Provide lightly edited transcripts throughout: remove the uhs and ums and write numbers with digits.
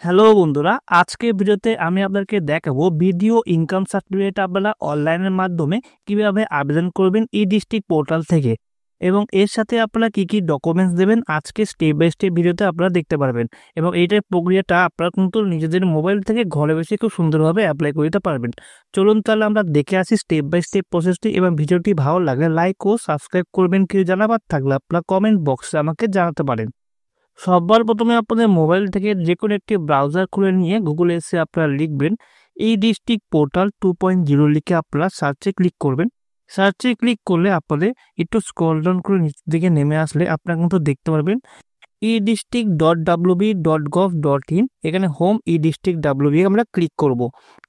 Hello বন্ধুরা, আজকে ভিডিওতে আমি আপনাদেরকে দেখাবো ভিডিও ইনকাম সার্টিফিকেট আপনারা অনলাইনের মাধ্যমে কিভাবে আবেদন করবেন ই ডিস্ট্রিক্ট পোর্টাল থেকে এবং এর সাথে আপনারা কি কি ডকুমেন্টস দেবেন আজকে স্টেপ বাই স্টেপ ভিডিওতে আপনারা দেখতে পারবেন এবং এইটার প্রক্রিয়াটা আপনারা কিন্তু নিজেদের মোবাইল থেকে ঘরে বসে খুব সুন্দরভাবে অ্যাপ্লাই করতে পারবেন। চলুন তাহলে আমরা দেখে আসি স্টেপ বাই স্টেপ প্রসেসটি এবং ভিডিওটি ভালো লাগলে লাইক ও সাবস্ক্রাইব করবেন। কিছু জানাবার থাকলে আপনারা কমেন্ট বক্সে আমাকে জানাতে পারেন। সবার প্রথমে আপনাদের মোবাইল থেকে যে কোনো একটি ব্রাউজার খুলে নিয়ে গুগলে এসে আপনারা লিখবেন এই ডিস্ট্রিক্ট পোর্টাল 2.0 লিখে আপনারা সার্চে ক্লিক করবেন। সার্চে ক্লিক করলে আপনাদের একটু স্ক্রল ডাউন করে নিচের দিকে নেমে আসলে আপনারা কিন্তু দেখতে পারবেন edistrict.wb.gov.in। এখানে হোম edistrict.wb আমরা ক্লিক করব।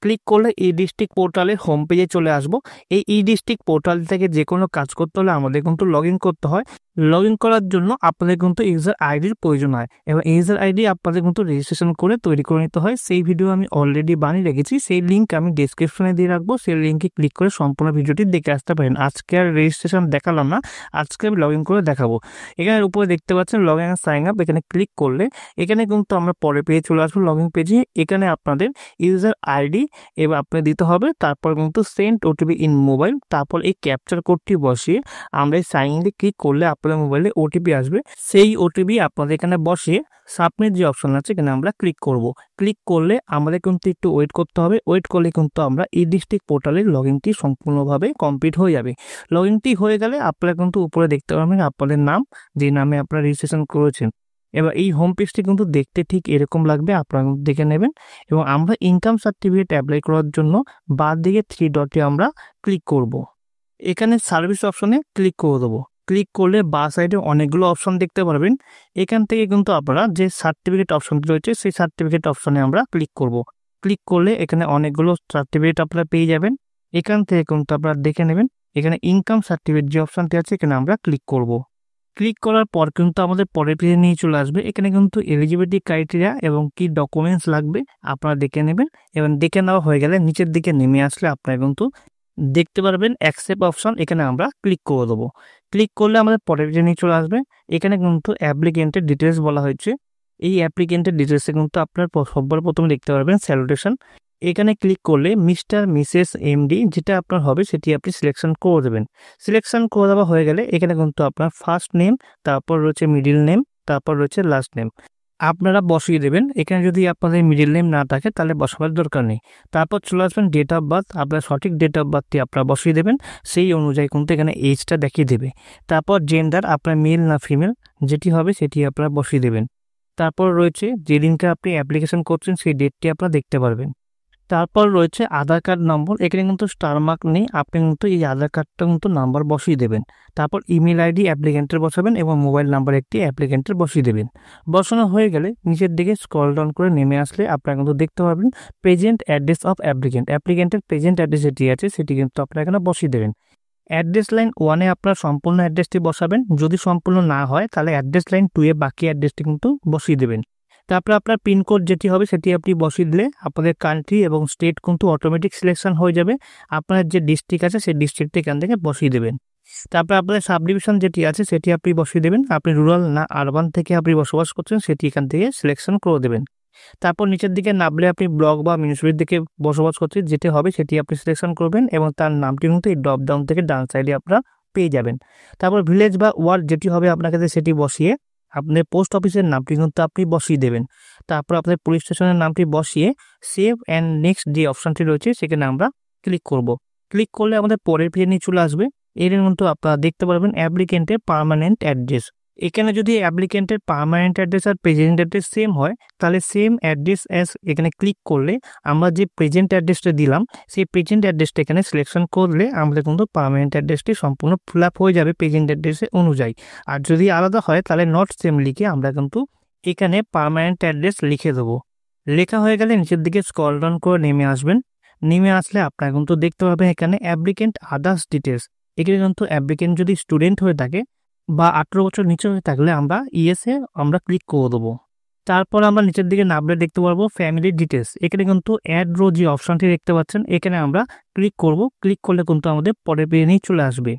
ক্লিক করলে ই ডিস্ট্রিক্ট পোর্টালের হোম পেজে চলে আসব। এই ই ডিস্ট্রিক্ট পোর্টাল থেকে যে কোনো কাজ করতে হলে আমাদের কিন্তু লগ ইন করতে হয়। লগ ইন করার জন্য আপনাদের কিন্তু ইউজার আইডির প্রয়োজন হয় এবং ইউজার আইডি আপনাদের কিন্তু রেজিস্ট্রেশন করে তৈরি করে নিতে হয়। সেই ভিডিও আমি অলরেডি বানিয়ে রেখেছি, সেই লিঙ্ক আমি ডেসক্রিপশনে দিয়ে রাখবো। সেই লিঙ্কে ক্লিক করে সম্পূর্ণ ভিডিওটি দেখে আসতে পারেন। আজকে আর রেজিস্ট্রেশন দেখালাম না, আজকে আমি লগ ইন করে দেখাবো। এখানে উপরে দেখতে পাচ্ছেন লগ ইন সাইন আপ, এখানে ক্লিক করলে এখানে কিন্তু আমরা পরে পেজে চলে আসবো। লগ ইন পেজে এখানে আপনাদের ইউজার আইডি এবার আপনি দিতে হবে, তারপর কিন্তু সেন্ড ওটিপি ইন মোবাইল, তারপর এই ক্যাপচার কোডটি বসিয়ে আমরা এই সাইন ইনে ক্লিক করলে আপনাদের মোবাইলে ওটিপি আসবে। সেই ওটিপি আপনাদের এখানে বসিয়ে সাবমিট যে অপশন আছে এখানে আমরা ক্লিক করব। ক্লিক করলে আমাদের কিন্তু একটু ওয়েট করতে হবে। ওয়েট করলে কিন্তু আমরা ই ডিস্ট্রিক্ট পোর্টালের লগ ইনটি সম্পূর্ণভাবে কমপ্লিট হয়ে যাবে। লগ ইনটি হয়ে গেলে আপনারা কিন্তু উপরে দেখতে পাবেন আপনাদের নাম, যে নামে আপনারা রেজিস্ট্রেশন করেছেন। এবার এই হোম পেজটি কিন্তু দেখতে ঠিক এরকম লাগবে, আপনারা দেখে নেবেন। এবং আমরা ইনকাম সার্টিফিকেট অ্যাপ্লাই করার জন্য বাদ দিকে 3 ডটে আমরা ক্লিক করব। এখানে সার্ভিস অপশনে ক্লিক করে দেবো। ক্লিক করলে বাঁ সাইডে অনেকগুলো অপশন দেখতে পারবেন। এখান থেকে কিন্তু আপনারা যে সার্টিফিকেট অপশনটি রয়েছে সেই সার্টিফিকেট অপশনে আমরা ক্লিক করব। ক্লিক করলে এখানে অনেকগুলো সার্টিফিকেট আপনারা পেয়ে যাবেন। এখান থেকে কিন্তু আপনারা দেখে নেবেন। এখানে ইনকাম সার্টিফিকেট যে অপশনটি আছে এখানে আমরা ক্লিক করব। ক্লিক করার পর কিন্তু আমাদের পরের পেজে নিয়ে চলে আসবে। এখানে কিন্তু এলিজিবিলিটি ক্রাইটেরিয়া এবং কি ডকুমেন্টস লাগবে আপনারা দেখে নেবেন এবং দেখে নেওয়া হয়ে গেলে নিচের দিকে নেমে আসলে আপনারা কিন্তু দেখতে পারবেন অ্যাকসেপ্ট অপশন, এখানে আমরা ক্লিক করে দেবো। ক্লিক করলে আমাদের পরের পেজে নিয়ে চলে আসবে। এখানে কিন্তু অ্যাপ্লিকেন্টের ডিটেলস বলা হয়েছে। এই অ্যাপ্লিকেন্টের ডিটেলসে কিন্তু আপনার সবার প্রথমে দেখতে পারবেন স্যালুটেশন। এখানে ক্লিক করলে মিস্টার মিসেস এমডি যেটা আপনার হবে সেটি আপনি সিলেকশন করে দেবেন। সিলেকশন করে দেওয়া হয়ে গেলে এখানে কিন্তু আপনার ফার্স্ট নেম, তারপর রয়েছে মিডিল নেম, তারপর রয়েছে লাস্ট নেম আপনারা বসিয়ে দেবেন। এখানে যদি আপনাদের মিডিল নেম না থাকে তাহলে বসাবার দরকার নেই। তারপর চলে আসবেন ডেট অফ বার্থ, আপনার সঠিক ডেট অফ বার্থটি আপনারা বসিয়ে দেবেন। সেই অনুযায়ী কিন্তু এখানে এজটা দেখিয়ে দেবে। তারপর জেন্ডার আপনার মেল না ফিমেল যেটি হবে সেটি আপনারা বসিয়ে দেবেন। তারপর রয়েছে যে দিনকে আপনি অ্যাপ্লিকেশন করছেন সেই ডেটটি আপনারা দেখতে পারবেন। তারপর রয়েছে আধার কার্ড নম্বর, এখানে কিন্তু স্টার মার্ক নেই, আপনি কিন্তু এই আধার কার্ডটা কিন্তু নাম্বার বসিয়ে দেবেন। তারপর ইমেল আইডি অ্যাপ্লিকেন্টের বসাবেন এবং মোবাইল নাম্বার একটি অ্যাপ্লিকেন্টের বসিয়ে দেবেন। বসানো হয়ে গেলে নিচের দিকে স্ক্রল ডাউন করে নেমে আসলে আপনারা কিন্তু দেখতে পাবেন প্রেজেন্ট অ্যাড্রেস অফ অ্যাপ্লিকেন্ট। অ্যাপ্লিকেন্টের প্রেজেন্ট অ্যাড্রেস যেটি আছে সেটি কিন্তু আপনারা এখানে বসিয়ে দেবেন। অ্যাড্রেস লাইন 1-এ আপনার সম্পূর্ণ অ্যাড্রেসটি বসাবেন, যদি সম্পূর্ণ না হয় তাহলে অ্যাড্রেস লাইন 2-এ বাকি অ্যাড্রেসটি কিন্তু বসিয়ে দেবেন। তারপর আপনার পিনকোড যেটি হবে সেটি আপনি বসিয়ে দিলে আপনাদের কান্ট্রি এবং স্টেট কিন্তু অটোমেটিক সিলেকশন হয়ে যাবে। আপনার যে ডিস্ট্রিক্ট আছে সেই ডিস্ট্রিক্টটি এখান থেকে বসিয়ে দেবেন। তারপর আপনাদের সাব ডিভিশন যেটি আছে সেটি আপনি বসিয়ে দেবেন। আপনি রুরাল না আরবান থেকে আপনি বসবাস করছেন সেটি এখান থেকে সিলেকশন করে দেবেন। তারপর নিচের দিকে নামলে আপনি ব্লক বা মিউনিসিপ্যালিটি থেকে বসবাস করছেন যেটি হবে সেটি আপনি সিলেকশন করবেন এবং তার নামটি কিন্তু এই ড্রপ ডাউন থেকে ডান সাইডে আপনারা পেয়ে যাবেন। তারপর ভিলেজ বা ওয়ার্ড যেটি হবে আপনার কাছে সেটি বসিয়ে আপনার পোস্ট অফিসের নামটি কিন্তু আপনি বসিয়ে দেবেন। তারপর আপনার পুলিশ স্টেশনের নামটি বসিয়ে সেভ অ্যান্ড নেক্সট যে অপশানটি রয়েছে সেখানে আমরা ক্লিক করব। ক্লিক করলে আমাদের পরের পেজে নিয়ে চলে আসবে। এর মধ্যে আপনারা দেখতে পারবেন অ্যাপ্লিকেন্টের পার্মানেন্ট অ্যাড্রেস। এখানে যদি অ্যাপ্লিকেন্টের পার্মানেন্ট অ্যাড্রেস আর প্রেজেন্ট অ্যাড্রেস সেম হয় তাহলে সেম অ্যাড্রেস অ্যাজ এখানে ক্লিক করলে আমরা যে প্রেজেন্ট অ্যাড্রেসটা দিলাম সেই প্রেজেন্ট অ্যাড্রেসটা এখানে সিলেকশন করলে আমাদের কিন্তু পার্মানেন্ট অ্যাড্রেসটি সম্পূর্ণ ফিল আপ হয়ে যাবে প্রেজেন্ট অ্যাড্রেসের অনুযায়ী। আর যদি আলাদা হয় তাহলে নট সেম লিখে আমরা কিন্তু এখানে পার্মানেন্ট অ্যাড্রেস লিখে দেবো। লেখা হয়ে গেলে নিচের দিকে স্ক্রল ডাউন করে নেমে আসবেন। নেমে আসলে আপনারা কিন্তু দেখতে পাবেন এখানে অ্যাপ্লিকেন্ট আদার্স ডিটেলস। এখানে কিন্তু অ্যাপ্লিকেন্ট যদি স্টুডেন্ট হয়ে থাকে বা 18 বছর নিচে হয়ে থাকলে আমরা ইয়েসে আমরা ক্লিক করে দেবো। তারপর আমরা নিচের দিকে নামলে দেখতে পারবো ফ্যামিলি ডিটেলস। এখানে কিন্তু অ্যাড রো যে অপশনটি দেখতে পাচ্ছেন এখানে আমরা ক্লিক করব। ক্লিক করলে কিন্তু আমাদের পরের পেজে নিয়ে চলে আসবে।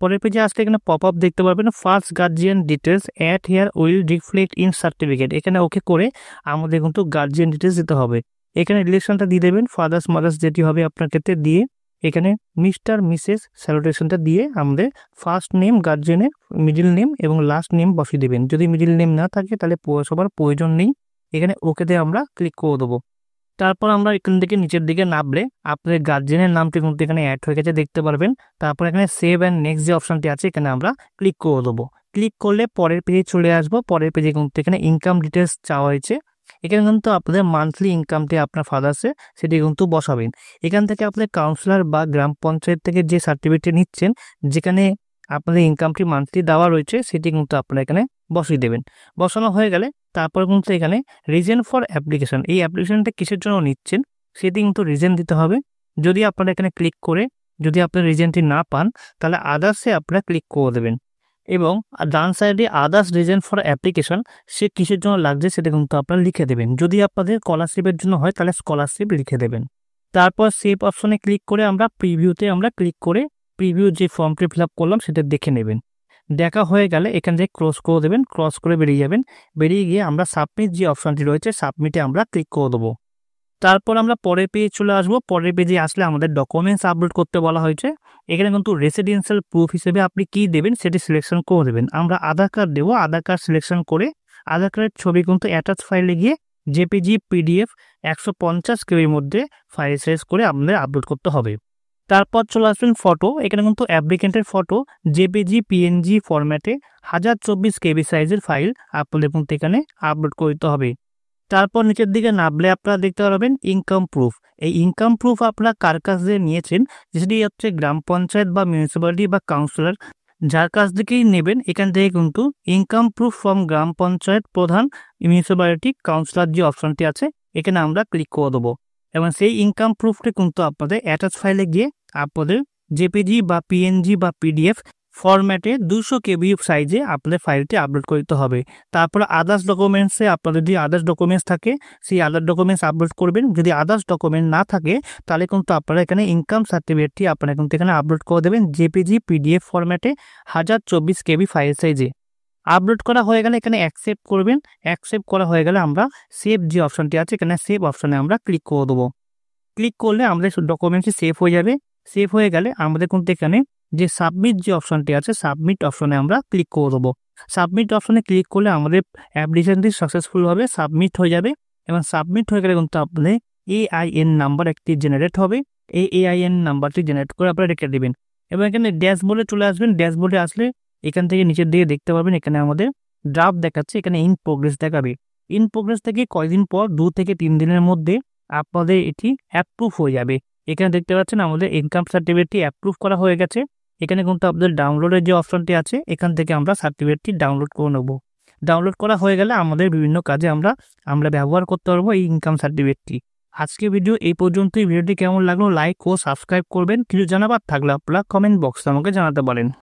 পরের পেজে আসলে এখানে পপ আপ দেখতে পারবেন, first guardian details at here will reflect in certificate. এখানে ওকে করে আমাদের কিন্তু গার্জিয়ান ডিটেলস দিতে হবে। এখানে রিলেশনটা দিয়ে দেবেন, ফাদার্স মাদার্স যেটি হবে আপনার ক্ষেত্রে দিয়ে এখানে মিস্টার মিসেস স্যালুটেশনটা দিয়ে আমাদের ফার্স্ট নেম গার্জিয়ানের, মিডিল নেম এবং লাস্ট নেম বসিয়ে দেবেন। যদি মিডিল নেম না থাকে তাহলে সবার প্রয়োজন নেই। এখানে ওকেতে আমরা ক্লিক করে দেবো। তারপর আমরা এখান থেকে নিচের দিকে নামলে আপনাদের গার্জিয়ানের নামটি কিন্তু এখানে অ্যাড হয়ে গেছে দেখতে পারবেন। তারপর এখানে সেভ অ্যান্ড নেক্সট যে অপশনটি আছে এখানে আমরা ক্লিক করে দেবো। ক্লিক করলে পরের পেজে চলে আসবো। পরের পেজে কিন্তু এখানে ইনকাম ডিটেলস চাওয়া হয়েছে। এখানে কিন্তু আপনাদের মান্থলি ইনকামটি আপনার ফাদার্সে সেটি কিন্তু বসাবেন। এখান থেকে আপনাদের কাউন্সিলর বা গ্রাম পঞ্চায়েত থেকে যে সার্টিফিকেট নিচ্ছেন, যেখানে আপনাদের ইনকামটি মান্থলি দেওয়া রয়েছে, সেটি কিন্তু আপনারা এখানে বসিয়ে দেবেন। বসানো হয়ে গেলে তারপর কিন্তু এখানে রিজন ফর অ্যাপ্লিকেশন, এই অ্যাপ্লিকেশনটা কিসের জন্য নিচ্ছেন সেটি কিন্তু রিজন দিতে হবে। যদি আপনারা এখানে ক্লিক করে যদি আপনার রিজনটি না পান তাহলে আদার্সে আপনারা ক্লিক করে দেবেন এবং ডান সাইডে আদার্স রিজন ফর অ্যাপ্লিকেশন সে কিসের জন্য লাগছে সেটা কিন্তু আপনারা লিখে দেবেন। যদি আপনাদের স্কলারশিপের জন্য হয় তাহলে স্কলারশিপ লিখে দেবেন। তারপর সেভ অপশনে ক্লিক করে আমরা প্রিভিউতে আমরা ক্লিক করে প্রিভিউ যে ফর্মটি ফিল আপ করলাম সেটা দেখে নেবেন। দেখা হয়ে গেলে এখান থেকে ক্রস করে দেবেন, ক্রস করে বেরিয়ে যাবেন। বেরিয়ে গিয়ে আমরা সাবমিট যে অপশনটি রয়েছে সাবমিটে আমরা ক্লিক করে দেবো। তারপর আমরা পরের পেজে চলে আসবো। পরের পেজে আসলে আমাদের ডকুমেন্টস আপলোড করতে বলা হয়েছে। এখানে কিন্তু রেসিডেন্সিয়াল প্রুফ হিসেবে আপনি কি দেবেন সেটি সিলেকশন করে দেবেন। আমরা আধার কার্ড দেবো। আধার কার্ড সিলেকশন করে আধার কার্ডের ছবি কিন্তু অ্যাটাচ ফাইলে গিয়ে জেপিজি পিডিএফ 150 কেবির মধ্যে ফাইল সাইজ করে আমাদের আপলোড করতে হবে। তারপর চলে আসবেন ফটো। এখানে কিন্তু অ্যাপ্লিকেন্টের ফটো জেপিজি পিএনজি ফরম্যাটে 1024 কেবি সাইজের ফাইল আপনাদের কিন্তু এখানে আপলোড করতে হবে। তারপর নিচের দিকে নামলে আপনারা দেখতে পারবেন ইনকাম প্রুফ। এই ইনকাম প্রুফ আপনারা কার কাছ দিয়ে নিয়েছেন, যেটি হচ্ছে গ্রাম পঞ্চায়েত বা মিউনিসিপ্যালিটি বা কাউন্সিলর, যার কাছ থেকেই নেবেন এখান থেকে কিন্তু ইনকাম প্রুফ ফ্রম গ্রাম পঞ্চায়েত প্রধান, মিউনিসিপ্যালিটি, কাউন্সিলর যে অপশনটি আছে এখানে আমরা ক্লিক করে দেবো এবং সেই ইনকাম প্রুফটি কিন্তু আপনাদের অ্যাটাচ ফাইলে গিয়ে আপনাদের জেপিজি বা পিএনজি বা পিডিএফ ফরম্যাটে 200 কেবি সাইজে আপনাদের ফাইলটি আপলোড করতে হবে। তারপর আদার্স ডকুমেন্টসে আপনাদের যদি আদার্স ডকুমেন্টস থাকে সেই আদার্স ডকুমেন্টস আপলোড করবেন। যদি আদার্স ডকুমেন্ট না থাকে তাহলে কিন্তু আপনারা এখানে ইনকাম সার্টিফিকেটটি আপনারা কিন্তু এখানে আপলোড করে দেবেন জেপিজি পিডিএফ ফরম্যাটে 1024 কেবি ফাইল সাইজে। আপলোড করা হয়ে গেলে এখানে অ্যাকসেপ্ট করবেন। অ্যাকসেপ্ট করা হয়ে গেলে আমরা সেভ যে অপশনটি আছে এখানে সেভ অপশনে আমরা ক্লিক করে দেবো। ক্লিক করলে আমাদের ডকুমেন্টটি সেভ হয়ে যাবে। সেভ হয়ে গেলে আমাদের কিন্তু এখানে যে সাবমিট যে অপশনটি আছে সাবমিট অপশনে আমরা ক্লিক করে দেবো। সাবমিট অপশনে ক্লিক করলে আমাদের অ্যাপ্লিকেশনটি সাকসেসফুলভাবে সাবমিট হয়ে যাবে এবং সাবমিট হয়ে গেলে কিন্তু আপনাদের AIN নাম্বার একটি জেনারেট হবে। এই AIN নাম্বারটি জেনারেট করে আপনারা রেখে দেবেন এবং এখানে ড্যাশবোর্ডে চলে আসবেন। ড্যাশবোর্ডে আসলে এখান থেকে নিচের দিকে দেখতে পাবেন এখানে আমাদের ড্রাফট দেখাচ্ছে, এখানে ইন প্রোগ্রেস দেখাবে। ইন প্রোগ্রেস থেকে কয়েকদিন পর 2 থেকে 3 দিনের মধ্যে আপনাদের এটি অ্যাপ্রুভ হয়ে যাবে। এখানে দেখতে পাচ্ছেন আমাদের ইনকাম সার্টিফিকেটটি অ্যাপ্রুভ করা হয়ে গেছে। এখানে কিন্তু আপনাদের ডাউনলোডের যে অপশনটি আছে এখান থেকে আমরা সার্টিফিকেটটি ডাউনলোড করে নেব। ডাউনলোড করা হয়ে গেলে আমাদের বিভিন্ন কাজে আমরা ব্যবহার করতে পারবো এই ইনকাম সার্টিফিকেটটি। আজকে ভিডিও এই পর্যন্তই। ভিডিওটি কেমন লাগলো লাইক ও সাবস্ক্রাইব করবেন। কিছু জানাবার থাকলে আপনারা কমেন্ট বক্সে আমাকে জানাতে পারেন।